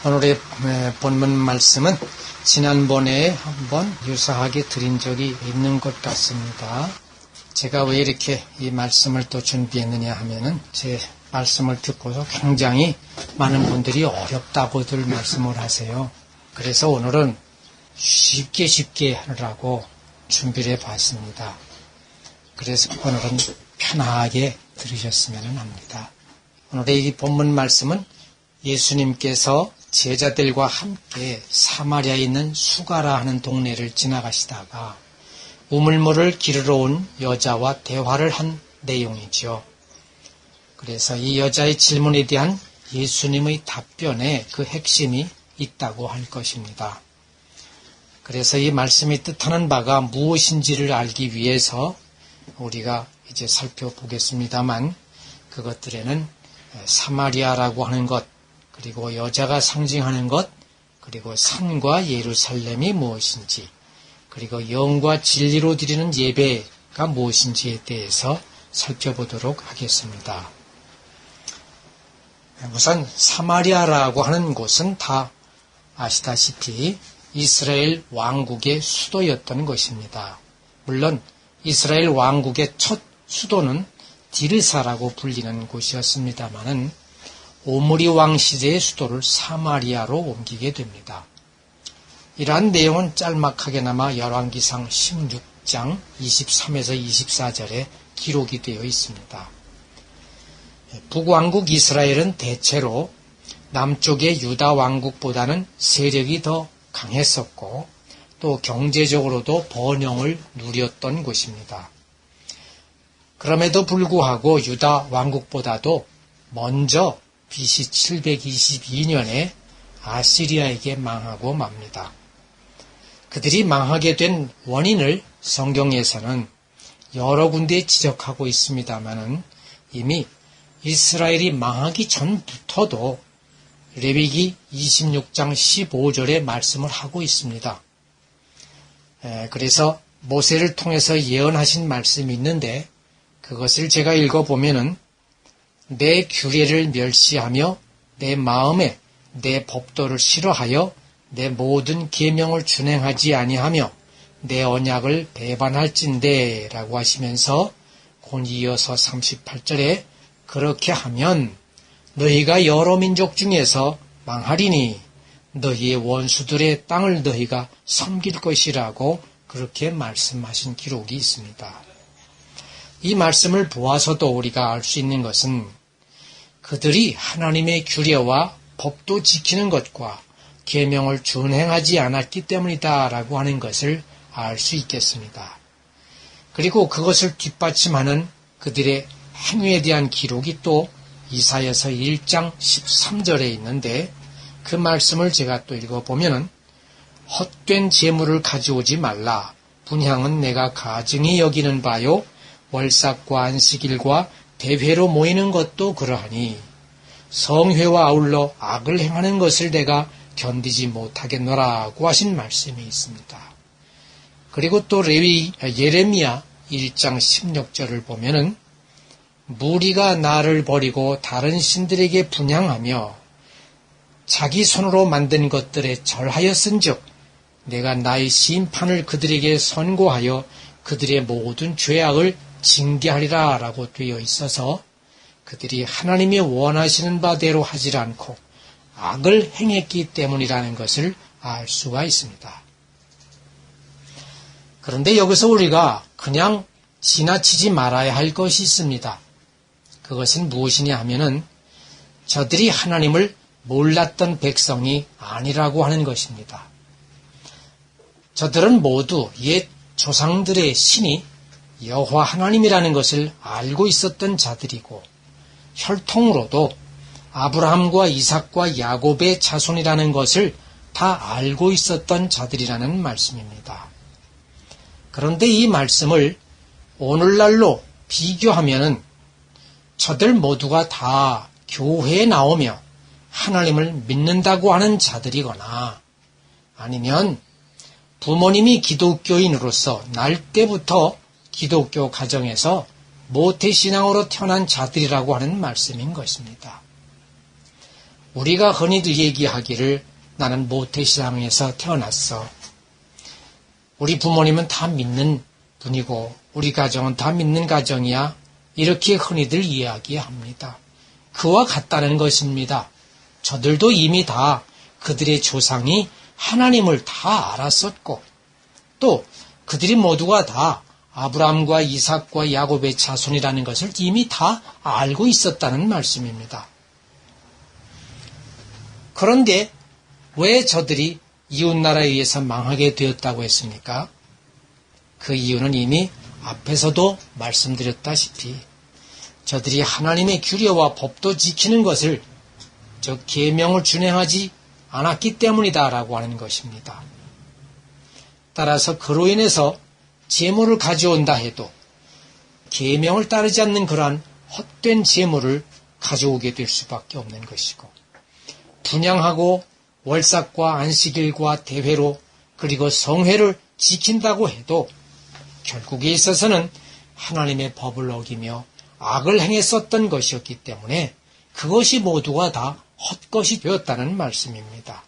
오늘의 본문 말씀은 지난번에 한번 유사하게 드린 적이 있는 것 같습니다. 제가 왜 이렇게 이 말씀을 또 준비했느냐 하면은 제 말씀을 듣고서 굉장히 많은 분들이 어렵다고들 말씀을 하세요. 그래서 오늘은 쉽게 하느라고 준비를 해봤습니다. 그래서 오늘은 편하게 들으셨으면 합니다. 오늘의 이 본문 말씀은 예수님께서 제자들과 함께 사마리아에 있는 수가라 하는 동네를 지나가시다가 우물물을 기르러 온 여자와 대화를 한 내용이죠. 그래서 이 여자의 질문에 대한 예수님의 답변에 그 핵심이 있다고 할 것입니다. 그래서 이 말씀이 뜻하는 바가 무엇인지를 알기 위해서 우리가 이제 살펴보겠습니다만, 그것들에는 사마리아라고 하는 것, 그리고 여자가 상징하는 것, 그리고 산과 예루살렘이 무엇인지, 그리고 영과 진리로 드리는 예배가 무엇인지에 대해서 살펴보도록 하겠습니다. 우선 사마리아라고 하는 곳은 다 아시다시피 이스라엘 왕국의 수도였던 것입니다. 물론 이스라엘 왕국의 첫 수도는 디르사라고 불리는 곳이었습니다마는 오므리 왕 시대의 수도를 사마리아로 옮기게 됩니다. 이러한 내용은 짤막하게나마 열왕기상 16장 23에서 24절에 기록이 되어 있습니다. 북왕국 이스라엘은 대체로 남쪽의 유다 왕국보다는 세력이 더 강했었고 또 경제적으로도 번영을 누렸던 곳입니다. 그럼에도 불구하고 유다 왕국보다도 먼저 BC 722년에 아시리아에게 망하고 맙니다. 그들이 망하게 된 원인을 성경에서는 여러 군데 지적하고 있습니다마는 이미 이스라엘이 망하기 전부터도 레위기 26장 15절에 말씀을 하고 있습니다. 그래서 모세를 통해서 예언하신 말씀이 있는데 그것을 제가 읽어보면은 내 규례를 멸시하며 내 마음에 내 법도를 싫어하여 내 모든 계명을 준행하지 아니하며 내 언약을 배반할진대 라고 하시면서 곧 이어서 38절에 그렇게 하면 너희가 여러 민족 중에서 망하리니 너희의 원수들의 땅을 너희가 섬길 것이라고 그렇게 말씀하신 기록이 있습니다. 이 말씀을 보아서도 우리가 알 수 있는 것은 그들이 하나님의 규례와 법도 지키는 것과 계명을 준행하지 않았기 때문이다라고 하는 것을 알 수 있겠습니다. 그리고 그것을 뒷받침하는 그들의 행위에 대한 기록이 또 이사야서 1장 13절에 있는데 그 말씀을 제가 또 읽어보면은 헛된 재물을 가져오지 말라. 분향은 내가 가증히 여기는 바요. 월삭과 안식일과 대회로 모이는 것도 그러하니 성회와 아울러 악을 행하는 것을 내가 견디지 못하겠노라고 하신 말씀이 있습니다. 그리고 또 예레미야 1장 16절을 보면은 무리가 나를 버리고 다른 신들에게 분향하며 자기 손으로 만든 것들에 절하였은즉 내가 나의 심판을 그들에게 선고하여 그들의 모든 죄악을 징계하리라 라고 되어 있어서 그들이 하나님이 원하시는 바대로 하지 않고 악을 행했기 때문이라는 것을 알 수가 있습니다. 그런데 여기서 우리가 그냥 지나치지 말아야 할 것이 있습니다. 그것은 무엇이냐 하면은 저들이 하나님을 몰랐던 백성이 아니라고 하는 것입니다. 저들은 모두 옛 조상들의 신이 여호와 하나님이라는 것을 알고 있었던 자들이고 혈통으로도 아브라함과 이삭과 야곱의 자손이라는 것을 다 알고 있었던 자들이라는 말씀입니다. 그런데 이 말씀을 오늘날로 비교하면은 저들 모두가 다 교회에 나오며 하나님을 믿는다고 하는 자들이거나 아니면 부모님이 기독교인으로서 날 때부터 기독교 가정에서 모태신앙으로 태어난 자들이라고 하는 말씀인 것입니다. 우리가 흔히도 얘기하기를 나는 모태신앙에서 태어났어. 우리 부모님은 다 믿는 분이고 우리 가정은 다 믿는 가정이야. 이렇게 흔히들 이야기합니다. 그와 같다는 것입니다. 저들도 이미 다 그들의 조상이 하나님을 다 알았었고 또 그들이 모두가 다 아브라함과 이삭과 야곱의 자손이라는 것을 이미 다 알고 있었다는 말씀입니다. 그런데 왜 저들이 이웃나라에 의해서 망하게 되었다고 했습니까? 그 이유는 이미 앞에서도 말씀드렸다시피 저들이 하나님의 규례와 법도 지키는 것을 즉 계명을 준행하지 않았기 때문이다라고 하는 것입니다. 따라서 그로 인해서 제물을 가져온다 해도 계명을 따르지 않는 그러한 헛된 제물을 가져오게 될 수밖에 없는 것이고 분향하고 월삭과 안식일과 대회로 그리고 성회를 지킨다고 해도 결국에 있어서는 하나님의 법을 어기며 악을 행했었던 것이었기 때문에 그것이 모두가 다 헛것이 되었다는 말씀입니다.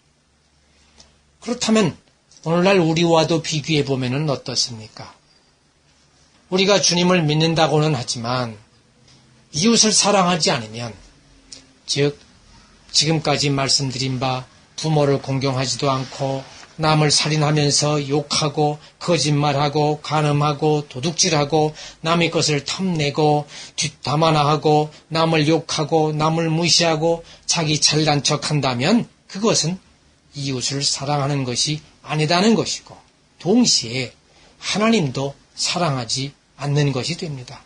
그렇다면 오늘날 우리와도 비교해 보면 어떻습니까? 우리가 주님을 믿는다고는 하지만 이웃을 사랑하지 않으면 즉 지금까지 말씀드린 바 부모를 공경하지도 않고 남을 살인하면서 욕하고 거짓말하고 간음하고 도둑질하고 남의 것을 탐내고 뒷담화나하고 남을 욕하고 남을 무시하고 자기 잘난 척한다면 그것은 이웃을 사랑하는 것이 아니다는 것이고 동시에 하나님도 사랑하지 않는 것이 됩니다.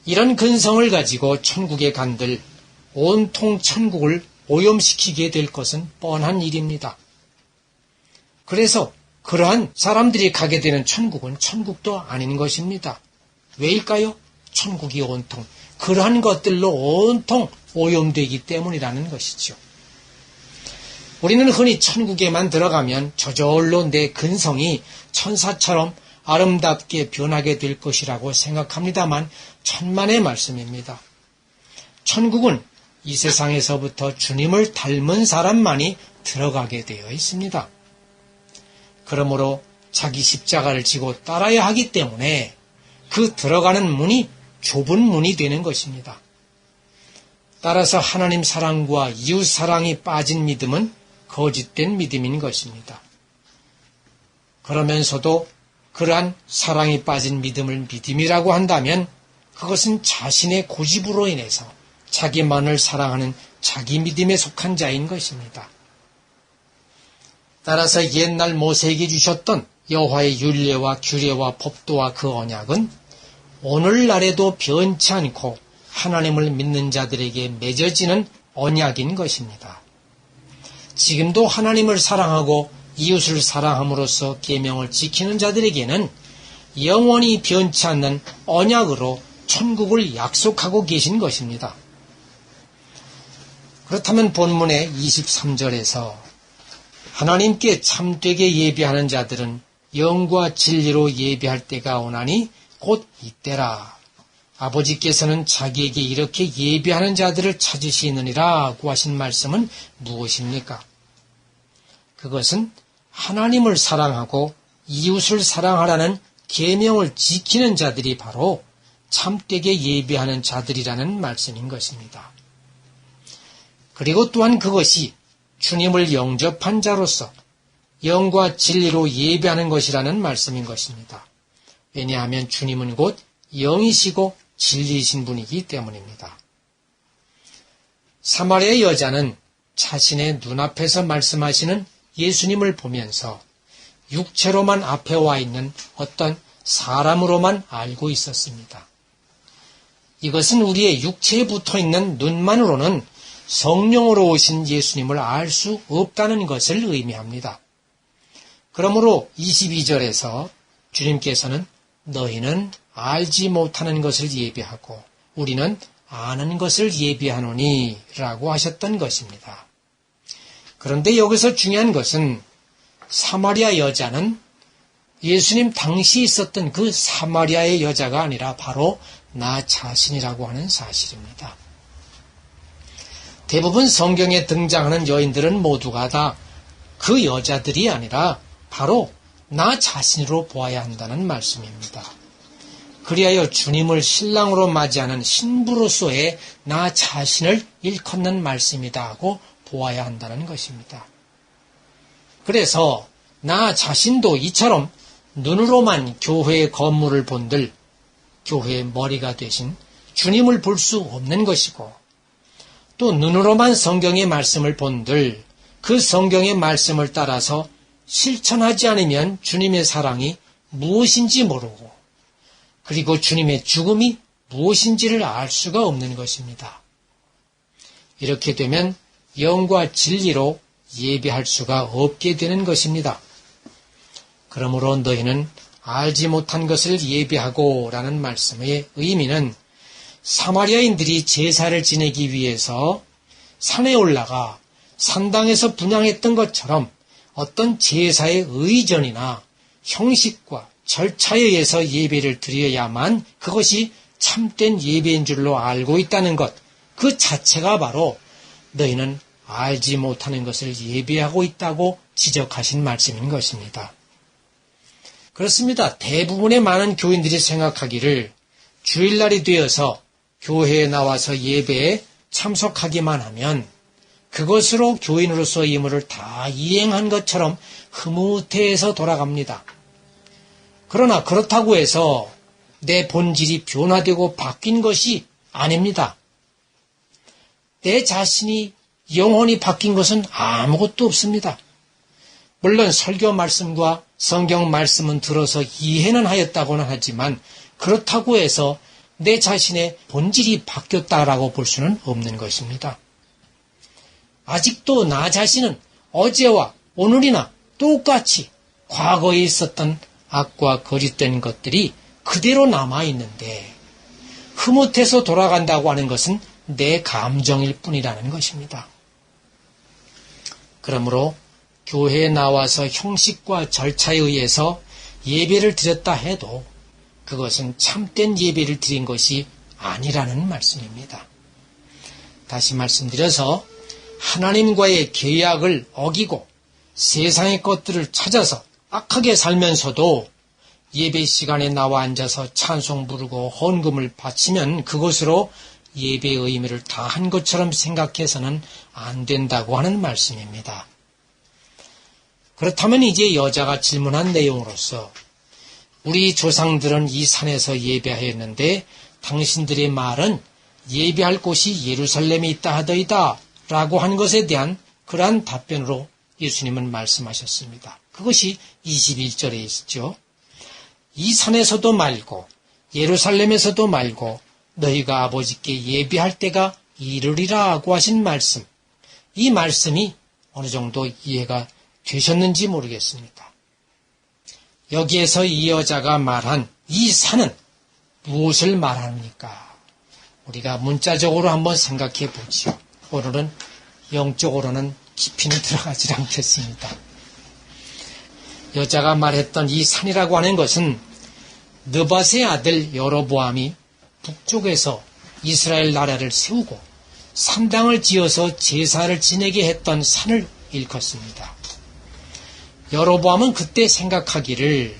이런 근성을 가지고 천국에 간들 온통 천국을 오염시키게 될 것은 뻔한 일입니다. 그래서 그러한 사람들이 가게 되는 천국은 천국도 아닌 것입니다. 왜일까요? 천국이 온통 그러한 것들로 온통 오염되기 때문이라는 것이죠. 우리는 흔히 천국에만 들어가면 저절로 내 근성이 천사처럼 아름답게 변하게 될 것이라고 생각합니다만 천만의 말씀입니다. 천국은 이 세상에서부터 주님을 닮은 사람만이 들어가게 되어 있습니다. 그러므로 자기 십자가를 지고 따라야 하기 때문에 그 들어가는 문이 좁은 문이 되는 것입니다. 따라서 하나님 사랑과 이웃 사랑이 빠진 믿음은 거짓된 믿음인 것입니다. 그러면서도 그러한 사랑이 빠진 믿음을 믿음이라고 한다면 그것은 자신의 고집으로 인해서 자기만을 사랑하는 자기 믿음에 속한 자인 것입니다. 따라서 옛날 모세에게 주셨던 여호와의 율례와 규례와 법도와 그 언약은 오늘날에도 변치 않고 하나님을 믿는 자들에게 맺어지는 언약인 것입니다. 지금도 하나님을 사랑하고 이웃을 사랑함으로써 계명을 지키는 자들에게는 영원히 변치 않는 언약으로 천국을 약속하고 계신 것입니다. 그렇다면 본문의 23절에서 하나님께 참되게 예배하는 자들은 영과 진리로 예배할 때가 오나니 곧 이때라. 아버지께서는 자기에게 이렇게 예배하는 자들을 찾으시느니라고 하신 말씀은 무엇입니까? 그것은 하나님을 사랑하고 이웃을 사랑하라는 계명을 지키는 자들이 바로 참되게 예배하는 자들이라는 말씀인 것입니다. 그리고 또한 그것이 주님을 영접한 자로서 영과 진리로 예배하는 것이라는 말씀인 것입니다. 왜냐하면 주님은 곧 영이시고 진리이신 분이기 때문입니다. 사마리아 여자는 자신의 눈앞에서 말씀하시는 예수님을 보면서 육체로만 앞에 와 있는 어떤 사람으로만 알고 있었습니다. 이것은 우리의 육체에 붙어 있는 눈만으로는 성령으로 오신 예수님을 알 수 없다는 것을 의미합니다. 그러므로 22절에서 주님께서는 너희는 알지 못하는 것을 예비하고 우리는 아는 것을 예비하노니 라고 하셨던 것입니다. 그런데 여기서 중요한 것은 사마리아 여자는 예수님 당시 있었던 그 사마리아의 여자가 아니라 바로 나 자신이라고 하는 사실입니다. 대부분 성경에 등장하는 여인들은 모두가 다 그 여자들이 아니라 바로 나 자신으로 보아야 한다는 말씀입니다. 그리하여 주님을 신랑으로 맞이하는 신부로서의 나 자신을 일컫는 말씀이다 하고 보아야 한다는 것입니다. 그래서 나 자신도 이처럼 눈으로만 교회의 건물을 본들 교회의 머리가 되신 주님을 볼 수 없는 것이고, 또 눈으로만 성경의 말씀을 본들 그 성경의 말씀을 따라서 실천하지 않으면 주님의 사랑이 무엇인지 모르고, 그리고 주님의 죽음이 무엇인지를 알 수가 없는 것입니다. 이렇게 되면 영과 진리로 예배할 수가 없게 되는 것입니다. 그러므로 너희는 알지 못한 것을 예배하고 라는 말씀의 의미는 사마리아인들이 제사를 지내기 위해서 산에 올라가 산당에서 분향했던 것처럼 어떤 제사의 의전이나 형식과 절차에 의해서 예배를 드려야만 그것이 참된 예배인 줄로 알고 있다는 것, 그 자체가 바로 너희는 알지 못하는 것을 예배하고 있다고 지적하신 말씀인 것입니다. 그렇습니다. 대부분의 많은 교인들이 생각하기를 주일날이 되어서 교회에 나와서 예배에 참석하기만 하면 그것으로 교인으로서의 임무를 다 이행한 것처럼 흐뭇해해서 돌아갑니다. 그러나 그렇다고 해서 내 본질이 변화되고 바뀐 것이 아닙니다. 내 자신이 영혼이 바뀐 것은 아무것도 없습니다. 물론 설교 말씀과 성경 말씀은 들어서 이해는 하였다고는 하지만 그렇다고 해서 내 자신의 본질이 바뀌었다라고 볼 수는 없는 것입니다. 아직도 나 자신은 어제와 오늘이나 똑같이 과거에 있었던 악과 거짓된 것들이 그대로 남아있는데 흐뭇해서 돌아간다고 하는 것은 내 감정일 뿐이라는 것입니다. 그러므로 교회에 나와서 형식과 절차에 의해서 예배를 드렸다 해도 그것은 참된 예배를 드린 것이 아니라는 말씀입니다. 다시 말씀드려서 하나님과의 계약을 어기고 세상의 것들을 찾아서 악하게 살면서도 예배 시간에 나와 앉아서 찬송 부르고 헌금을 바치면 그것으로 예배의 의미를 다한 것처럼 생각해서는 안 된다고 하는 말씀입니다. 그렇다면 이제 여자가 질문한 내용으로서 우리 조상들은 이 산에서 예배하였는데 당신들의 말은 예배할 곳이 예루살렘에 있다 하더이다 라고 한 것에 대한 그러한 답변으로 예수님은 말씀하셨습니다. 그것이 21절에 있죠. 이 산에서도 말고 예루살렘에서도 말고 너희가 아버지께 예배할 때가 이르리라고 하신 말씀, 이 말씀이 어느 정도 이해가 되셨는지 모르겠습니다. 여기에서 이 여자가 말한 이 산은 무엇을 말합니까? 우리가 문자적으로 한번 생각해 보지요. 오늘은 영적으로는 깊이는 들어가지 않겠습니다. 여자가 말했던 이 산이라고 하는 것은 느밧의 아들 여로보암이 북쪽에서 이스라엘 나라를 세우고 산당을 지어서 제사를 지내게 했던 산을 일컫습니다. 여로보암은 그때 생각하기를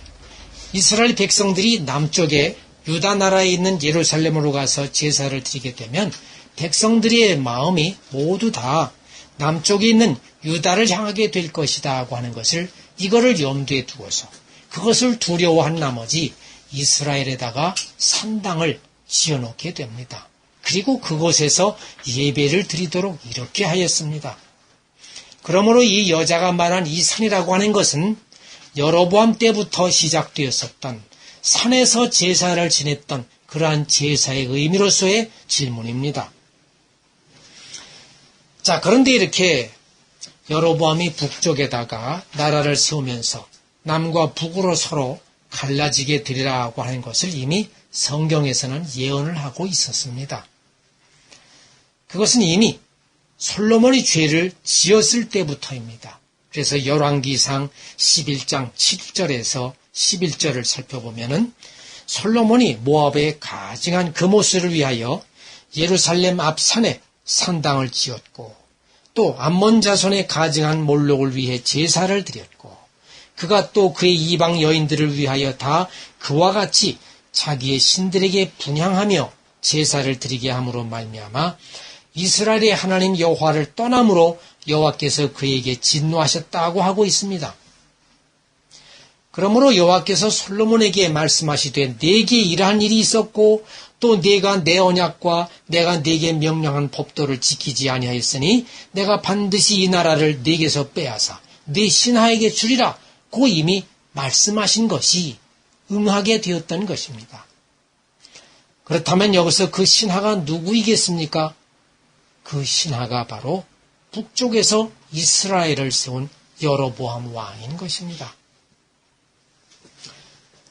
이스라엘 백성들이 남쪽에 유다 나라에 있는 예루살렘으로 가서 제사를 드리게 되면 백성들의 마음이 모두 다 남쪽에 있는 유다를 향하게 될 것이다 하는 것을 이거를 염두에 두고서 그것을 두려워한 나머지 이스라엘에다가 산당을 지어놓게 됩니다. 그리고 그곳에서 예배를 드리도록 이렇게 하였습니다. 그러므로 이 여자가 말한 이 산이라고 하는 것은 여로보암 때부터 시작되었었던 산에서 제사를 지냈던 그러한 제사의 의미로서의 질문입니다. 자, 그런데 이렇게 여로보암이 북쪽에다가 나라를 세우면서 남과 북으로 서로 갈라지게 되리라고 하는 것을 이미 성경에서는 예언을 하고 있었습니다. 그것은 이미 솔로몬이 죄를 지었을 때부터입니다. 그래서 열왕기상 11장 7절에서 11절을 살펴보면은 솔로몬이 모압에 가증한 금오스를 위하여 예루살렘 앞산에 산당을 지었고 또 암몬 자손의 가증한 몰록을 위해 제사를 드렸고 그가 또 그의 이방 여인들을 위하여 다 그와 같이 자기의 신들에게 분향하며 제사를 드리게 함으로 말미암아 이스라엘의 하나님 여호와를 떠남으로 여호와께서 그에게 진노하셨다고 하고 있습니다. 그러므로 여호와께서 솔로몬에게 말씀하시되 내게 이러한 일이 있었고 또 내가 내 언약과 내가 내게 명령한 법도를 지키지 아니하였으니 내가 반드시 이 나라를 내게서 빼앗아 네 신하에게 주리라 고 이미 말씀하신 것이 응하게 되었던 것입니다. 그렇다면 여기서 그 신하가 누구이겠습니까? 그 신하가 바로 북쪽에서 이스라엘을 세운 여로보암 왕인 것입니다.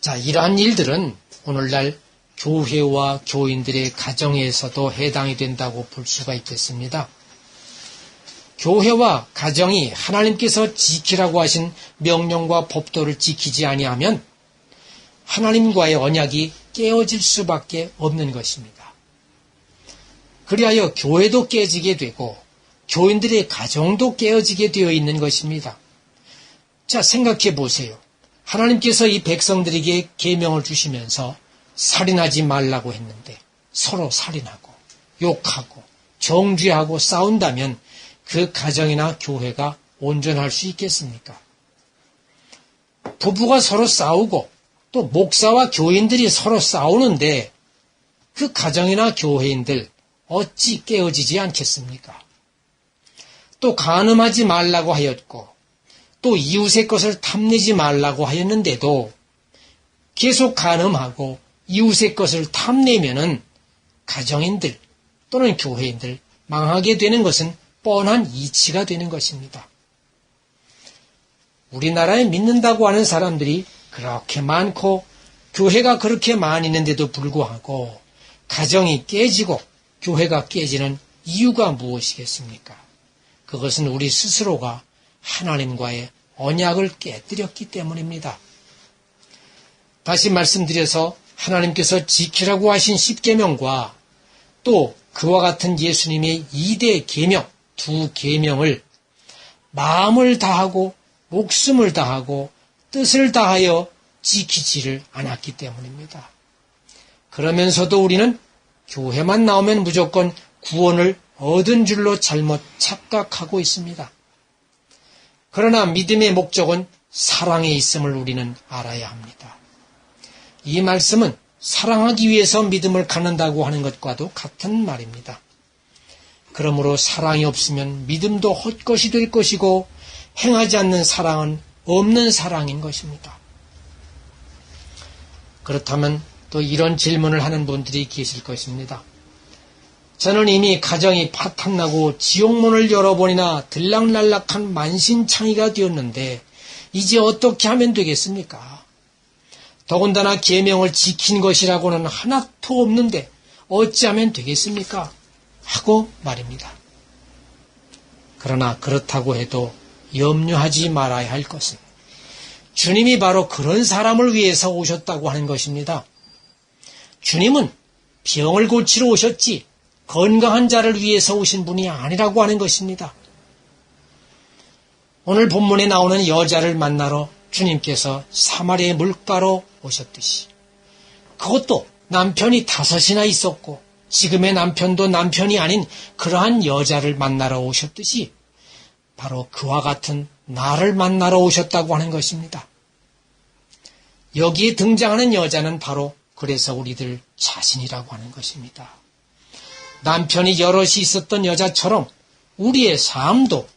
자, 이러한 일들은 오늘날 교회와 교인들의 가정에서도 해당이 된다고 볼 수가 있겠습니다. 교회와 가정이 하나님께서 지키라고 하신 명령과 법도를 지키지 아니하면 하나님과의 언약이 깨어질 수밖에 없는 것입니다. 그리하여 교회도 깨지게 되고 교인들의 가정도 깨어지게 되어 있는 것입니다. 자, 생각해 보세요. 하나님께서 이 백성들에게 계명을 주시면서 살인하지 말라고 했는데 서로 살인하고 욕하고 정죄하고 싸운다면 그 가정이나 교회가 온전할 수 있겠습니까? 부부가 서로 싸우고 또 목사와 교인들이 서로 싸우는데 그 가정이나 교회인들 어찌 깨어지지 않겠습니까? 또 간음하지 말라고 하였고 또 이웃의 것을 탐내지 말라고 하였는데도 계속 간음하고 이웃의 것을 탐내면은 가정인들 또는 교회인들 망하게 되는 것은 뻔한 이치가 되는 것입니다. 우리나라에 믿는다고 하는 사람들이 그렇게 많고 교회가 그렇게 많이 있는데도 불구하고 가정이 깨지고 교회가 깨지는 이유가 무엇이겠습니까? 그것은 우리 스스로가 하나님과의 언약을 깨뜨렸기 때문입니다. 다시 말씀드려서 하나님께서 지키라고 하신 십계명과 또 그와 같은 예수님의 2대 계명, 두 계명을 마음을 다하고 목숨을 다하고 뜻을 다하여 지키지를 않았기 때문입니다. 그러면서도 우리는 교회만 나오면 무조건 구원을 얻은 줄로 잘못 착각하고 있습니다. 그러나 믿음의 목적은 사랑에 있음을 우리는 알아야 합니다. 이 말씀은 사랑하기 위해서 믿음을 갖는다고 하는 것과도 같은 말입니다. 그러므로 사랑이 없으면 믿음도 헛것이 될 것이고 행하지 않는 사랑은 없는 사랑인 것입니다. 그렇다면 또 이런 질문을 하는 분들이 계실 것입니다. 저는 이미 가정이 파탄나고 지옥문을 여러 번이나 들락날락한 만신창이가 되었는데 이제 어떻게 하면 되겠습니까? 더군다나 계명을 지킨 것이라고는 하나도 없는데 어찌하면 되겠습니까? 하고 말입니다. 그러나 그렇다고 해도 염려하지 말아야 할 것은 주님이 바로 그런 사람을 위해서 오셨다고 하는 것입니다. 주님은 병을 고치러 오셨지 건강한 자를 위해서 오신 분이 아니라고 하는 것입니다. 오늘 본문에 나오는 여자를 만나러 주님께서 사마리아의 물가로 오셨듯이 그것도 남편이 5이나 있었고 지금의 남편도 남편이 아닌 그러한 여자를 만나러 오셨듯이 바로 그와 같은 나를 만나러 오셨다고 하는 것입니다. 여기에 등장하는 여자는 바로 그래서 우리들 자신이라고 하는 것입니다. 남편이 여럿이 있었던 여자처럼 우리의 삶도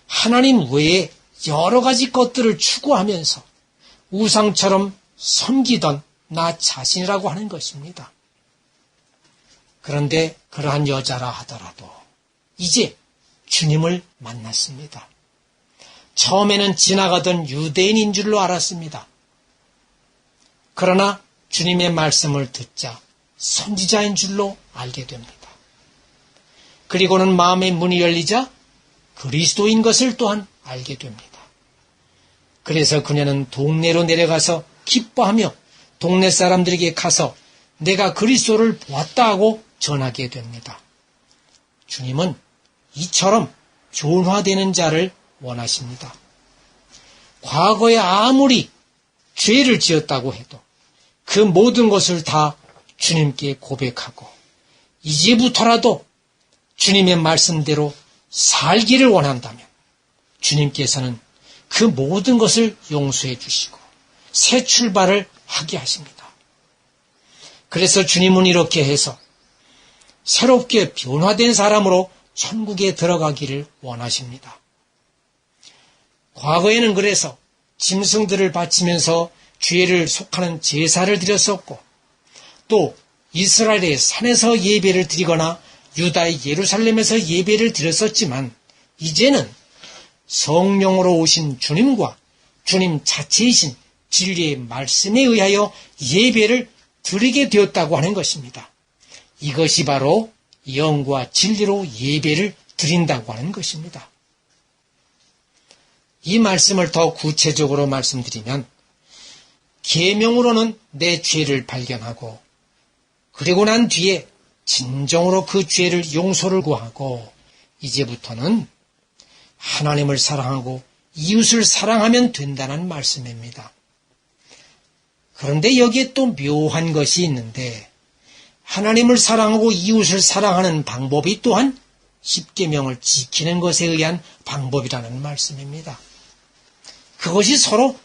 하나님 외에 여러 가지 것들을 추구하면서 우상처럼 섬기던 나 자신이라고 하는 것입니다. 그런데 그러한 여자라 하더라도 이제 주님을 만났습니다. 처음에는 지나가던 유대인인 줄로 알았습니다. 그러나 주님의 말씀을 듣자 선지자인 줄로 알게 됩니다. 그리고는 마음의 문이 열리자 그리스도인 것을 또한 알게 됩니다. 그래서 그녀는 동네로 내려가서 기뻐하며 동네 사람들에게 가서 내가 그리스도를 보았다 하고 전하게 됩니다. 주님은 이처럼 변화되는 자를 원하십니다. 과거에 아무리 죄를 지었다고 해도 그 모든 것을 다 주님께 고백하고 이제부터라도 주님의 말씀대로 살기를 원한다면 주님께서는 그 모든 것을 용서해 주시고 새 출발을 하게 하십니다. 그래서 주님은 이렇게 해서 새롭게 변화된 사람으로 천국에 들어가기를 원하십니다. 과거에는 그래서 짐승들을 바치면서 죄를 속하는 제사를 드렸었고 또 이스라엘의 산에서 예배를 드리거나 유다의 예루살렘에서 예배를 드렸었지만 이제는 성령으로 오신 주님과 주님 자체이신 진리의 말씀에 의하여 예배를 드리게 되었다고 하는 것입니다. 이것이 바로 영과 진리로 예배를 드린다고 하는 것입니다. 이 말씀을 더 구체적으로 말씀드리면 계명으로는 내 죄를 발견하고 그리고 난 뒤에 진정으로 그 죄를 용서를 구하고 이제부터는 하나님을 사랑하고 이웃을 사랑하면 된다는 말씀입니다. 그런데 여기에 또 묘한 것이 있는데 하나님을 사랑하고 이웃을 사랑하는 방법이 또한 십계명을 지키는 것에 의한 방법이라는 말씀입니다. 그것이 서로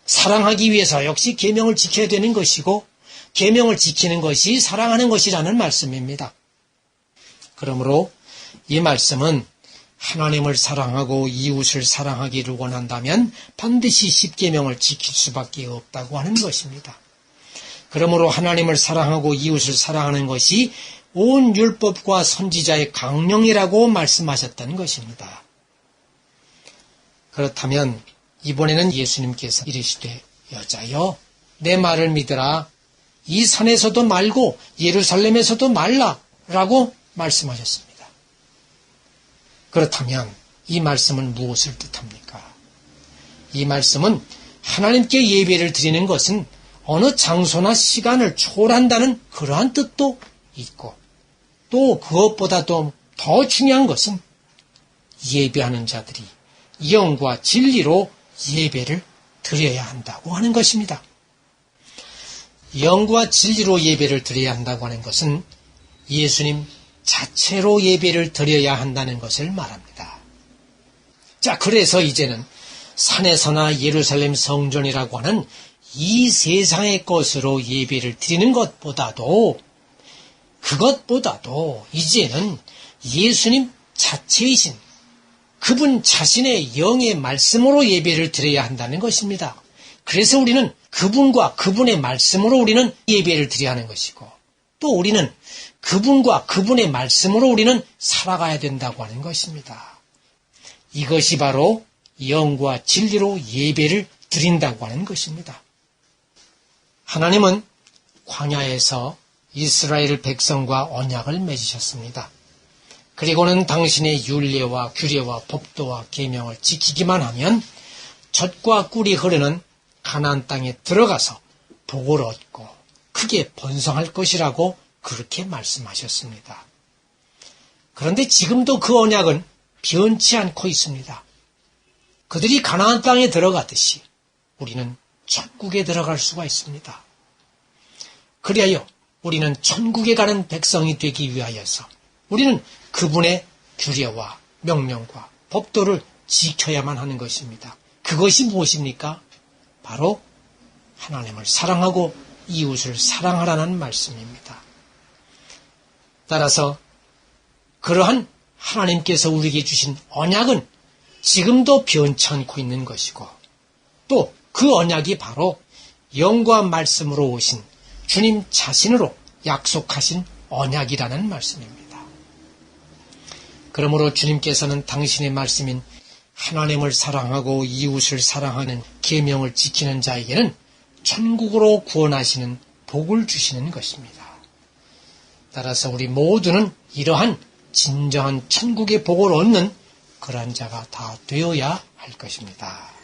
사랑하기 위해서 역시 계명을 지켜야 되는 것이고 계명을 지키는 것이 사랑하는 것이라는 말씀입니다. 그러므로 이 말씀은 하나님을 사랑하고 이웃을 사랑하기를 원한다면 반드시 십계명을 지킬 수밖에 없다고 하는 것입니다. 그러므로 하나님을 사랑하고 이웃을 사랑하는 것이 온 율법과 선지자의 강령이라고 말씀하셨던 것입니다. 그렇다면 이번에는 예수님께서 이르시되 여자여 내 말을 믿으라 이 산에서도 말고 예루살렘에서도 말라라고 말씀하셨습니다. 그렇다면 이 말씀은 무엇을 뜻합니까? 이 말씀은 하나님께 예배를 드리는 것은 어느 장소나 시간을 초월한다는 그러한 뜻도 있고 또 그것보다도 더 중요한 것은 예배하는 자들이 영과 진리로 예배를 드려야 한다고 하는 것입니다. 영과 진리로 예배를 드려야 한다고 하는 것은 예수님 자체로 예배를 드려야 한다는 것을 말합니다. 자, 그래서 이제는 산에서나 예루살렘 성전이라고 하는 이 세상의 것으로 예배를 드리는 그것보다도 이제는 예수님 자체이신 그분 자신의 영의 말씀으로 예배를 드려야 한다는 것입니다. 그래서 우리는 그분과 그분의 말씀으로 우리는 예배를 드려야 하는 것이고 또 우리는 그분과 그분의 말씀으로 우리는 살아가야 된다고 하는 것입니다. 이것이 바로 영과 진리로 예배를 드린다고 하는 것입니다. 하나님은 광야에서 이스라엘 백성과 언약을 맺으셨습니다. 그리고는 당신의 율례와 규례와 법도와 계명을 지키기만 하면 젖과 꿀이 흐르는 가나안 땅에 들어가서 복을 얻고 크게 번성할 것이라고 그렇게 말씀하셨습니다. 그런데 지금도 그 언약은 변치 않고 있습니다. 그들이 가나안 땅에 들어가듯이 우리는 천국에 들어갈 수가 있습니다. 그리하여 우리는 천국에 가는 백성이 되기 위하여서 우리는 그분의 규례와 명령과 법도를 지켜야만 하는 것입니다. 그것이 무엇입니까? 바로 하나님을 사랑하고 이웃을 사랑하라는 말씀입니다. 따라서 그러한 하나님께서 우리에게 주신 언약은 지금도 변치 않고 있는 것이고 또 그 언약이 바로 영과 말씀으로 오신 주님 자신으로 약속하신 언약이라는 말씀입니다. 그러므로 주님께서는 당신의 말씀인 하나님을 사랑하고 이웃을 사랑하는 계명을 지키는 자에게는 천국으로 구원하시는 복을 주시는 것입니다. 따라서 우리 모두는 이러한 진정한 천국의 복을 얻는 그러한 자가 다 되어야 할 것입니다.